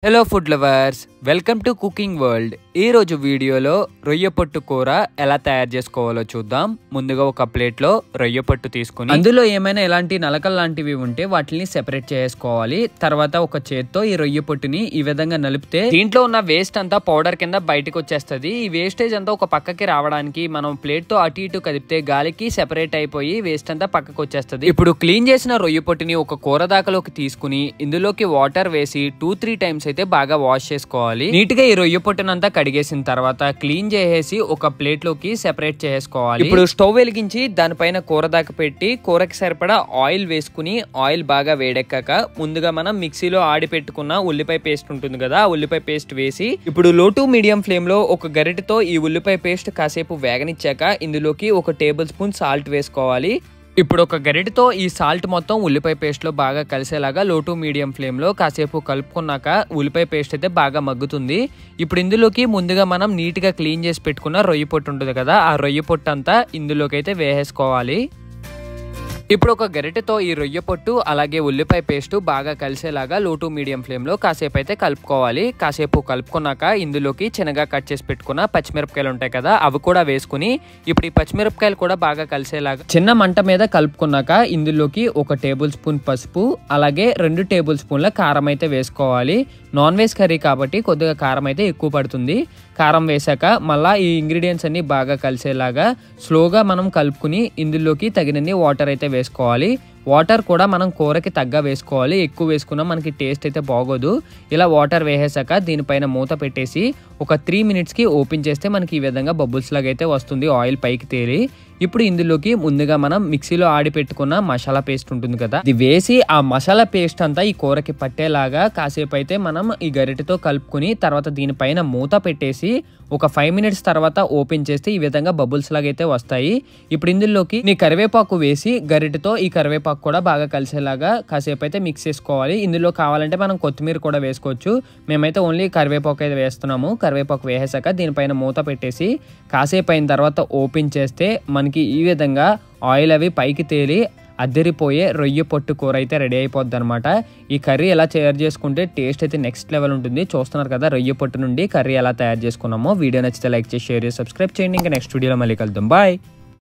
Hello food lovers, welcome to cooking world. ఈ రోజు వీడియోలో రొయ్య పొట్టు కూర ఎలా తయారు చేసుకోవాలో చూద్దాం. ముందుగా ఒక ప్లేట్లో రొయ్య పొట్టు తీసుకుని అందులో ఏమైనా ఎలాంటి నలకలు లాంటివి ఉంటే వాటిని సెపరేట్ చేసుకోవాలి. తర్వాత ఒక చేత్తో ఈ రొయ్య పొట్టుని ఈ విధంగా నలిపితే దీంట్లో ఉన్న వేస్ట్ అంతా పౌడర్ కింద బయటకు వచ్చేస్తుంది. ఈ వేస్టేజ్ అంతా ఒక పక్కకి రావడానికి మనం ప్లేట్ తో అటు ఇటు కదిపితే గాలికి సెపరేట్ అయిపోయి వేస్ట్ అంతా పక్కకు వచ్చేస్తుంది. ఇప్పుడు క్లీన్ చేసిన రొయ్య పొట్టుని ఒక కూర దాకలోకి తీసుకుని ఇందులోకి వాటర్ వేసి 2-3 టైమ్స్ అయితే బాగా వాష్ చేసుకోవాలి. నీట్ గా ఈ రొయ్య పొట్టునంతా కడిగేసిన తర్వాత క్లీన్ చేసేసి ఒక ప్లేట్ లోకి సెపరేట్ చేసుకోవాలి. ఇప్పుడు స్టవ్ వెలిగించి దానిపైన కూర దాకా పెట్టి కూరకి సరిపడా ఆయిల్ వేసుకుని ఆయిల్ బాగా వేడెక్కాక ముందుగా మనం మిక్సీలో ఆడి పెట్టుకున్న ఉల్లిపాయ పేస్ట్ ఉంటుంది కదా, ఆ ఉల్లిపాయ పేస్ట్ వేసి ఇప్పుడు లో టు మీడియం ఫ్లేమ్ లో ఒక గరిటెతో ఈ ఉల్లిపాయ పేస్ట్ కాసేపు వేగనిచ్చాక ఇందులోకి 1 టేబుల్ స్పూన్ సాల్ట్ వేసుకోవాలి. ఇప్పుడు ఒక గరిటెతో ఈ సాల్ట్ మొత్తం ఉల్లిపాయ పేస్ట్ లో బాగా కలిసేలాగా లో టు మీడియం ఫ్లేమ్ లో కాసేపు కలుపుకున్నాక ఉల్లిపాయ పేస్ట్ అయితే బాగా మగ్గుతుంది. ఇప్పుడు ఇందులోకి ముందుగా మనం నీట్ గా క్లీన్ చేసి పెట్టుకున్న రొయ్య పొట్టు ఉంటుంది కదా, ఆ రొయ్య పొట్టు అంతా ఇందులోకి అయితే వేసేసుకోవాలి. ఇప్పుడు ఒక గరిటెతో ఈ రొయ్య పొట్టు అలాగే ఉల్లిపాయ పేస్ట్ బాగా కలిసేలాగా లో టు మీడియం ఫ్లేమ్ లో కాసేపు అయితే కలుపుకోవాలి. కాసేపు కలుపుకున్నాక ఇందులోకి చిన్నగా కట్ చేసి పెట్టుకున్న పచ్చిమిరపకాయలు ఉంటాయి కదా, అవి కూడా వేసుకుని ఇప్పుడు ఈ పచ్చిమిరపకాయలు కూడా బాగా కలిసేలాగా చిన్న మంట మీద కలుపుకున్నాక ఇందులోకి 1 టేబుల్ స్పూన్ పసుపు అలాగే 2 టేబుల్ స్పూన్ల కారం అయితే వేసుకోవాలి. నాన్ వెజ్ కర్రీ కాబట్టి కొద్దిగా కారం అయితే ఎక్కువ పడుతుంది. కారం వేసాక మళ్ళీ ఈ ఇంగ్రీడియంట్స్ అన్ని బాగా కలిసేలాగా స్లోగా మనం కలుపుకుని ఇందులోకి తగినన్ని వాటర్ అయితే వేసుకోవాలి. వాటర్ కూడా మనం కూరకి తగ్గ వేసుకోవాలి. ఎక్కువ వేసుకున్నా మనకి టేస్ట్ అయితే బాగోదు. ఇలా వాటర్ వేసేసాక దీనిపైన మూత పెట్టేసి ఒక 3 మినిట్స్కి ఓపెన్ చేస్తే మనకి ఈ విధంగా బబుల్స్ లాగా అయితే వస్తుంది, ఆయిల్ పైకి తేలి. ఇప్పుడు ఇందులోకి ముందుగా మనం మిక్సీలో ఆడి పెట్టుకున్న మసాలా పేస్ట్ ఉంటుంది కదా, ఇది వేసి ఆ మసాలా పేస్ట్ అంతా ఈ కూరకి పట్టేలాగా కాసేపు అయితే మనం ఈ గరిటెతో కలుపుకుని తర్వాత దీనిపైన మూత పెట్టేసి ఒక 5 మినిట్స్ తర్వాత ఓపెన్ చేస్తే ఈ విధంగా బబుల్స్ లాగా అయితే వస్తాయి. ఇప్పుడు ఇందులోకి కరివేపాకు వేసి గరిటెతో ఈ కరివేపాకు కూడా బాగా కలిసేలాగా కాసేపు అయితే మిక్స్ చేసుకోవాలి. ఇందులో కావాలంటే మనం కొత్తిమీర కూడా వేసుకోవచ్చు. మేమైతే ఓన్లీ కరివేపాకు అయితే వేస్తున్నాము. కరివేపాకు వేసాక దీనిపైన మూత పెట్టేసి కాసేపు అయిన తర్వాత ఓపెన్ చేస్తే మనకి ఈ విధంగా ఆయిల్ అవి పైకి తేలి అద్దరిపోయే రొయ్య పొట్టు కూర అయితే రెడీ అయిపోద్ది అనమాట. ఈ కర్రీ ఎలా తయారు చేసుకుంటే టేస్ట్ అయితే నెక్స్ట్ లెవెల్ ఉంటుంది. చూస్తున్నారు కదా రొయ్య పొట్టు నుండి కర్రీ ఎలా తయారు చేసుకున్నామో. వీడియో నచ్చితే లైక్ చేసి షేర్ చేసి సబ్స్క్రైబ్ చేయండి. ఇంకా నెక్స్ట్ వీడియోలో మళ్ళీ కలుద్దాం. బాయ్.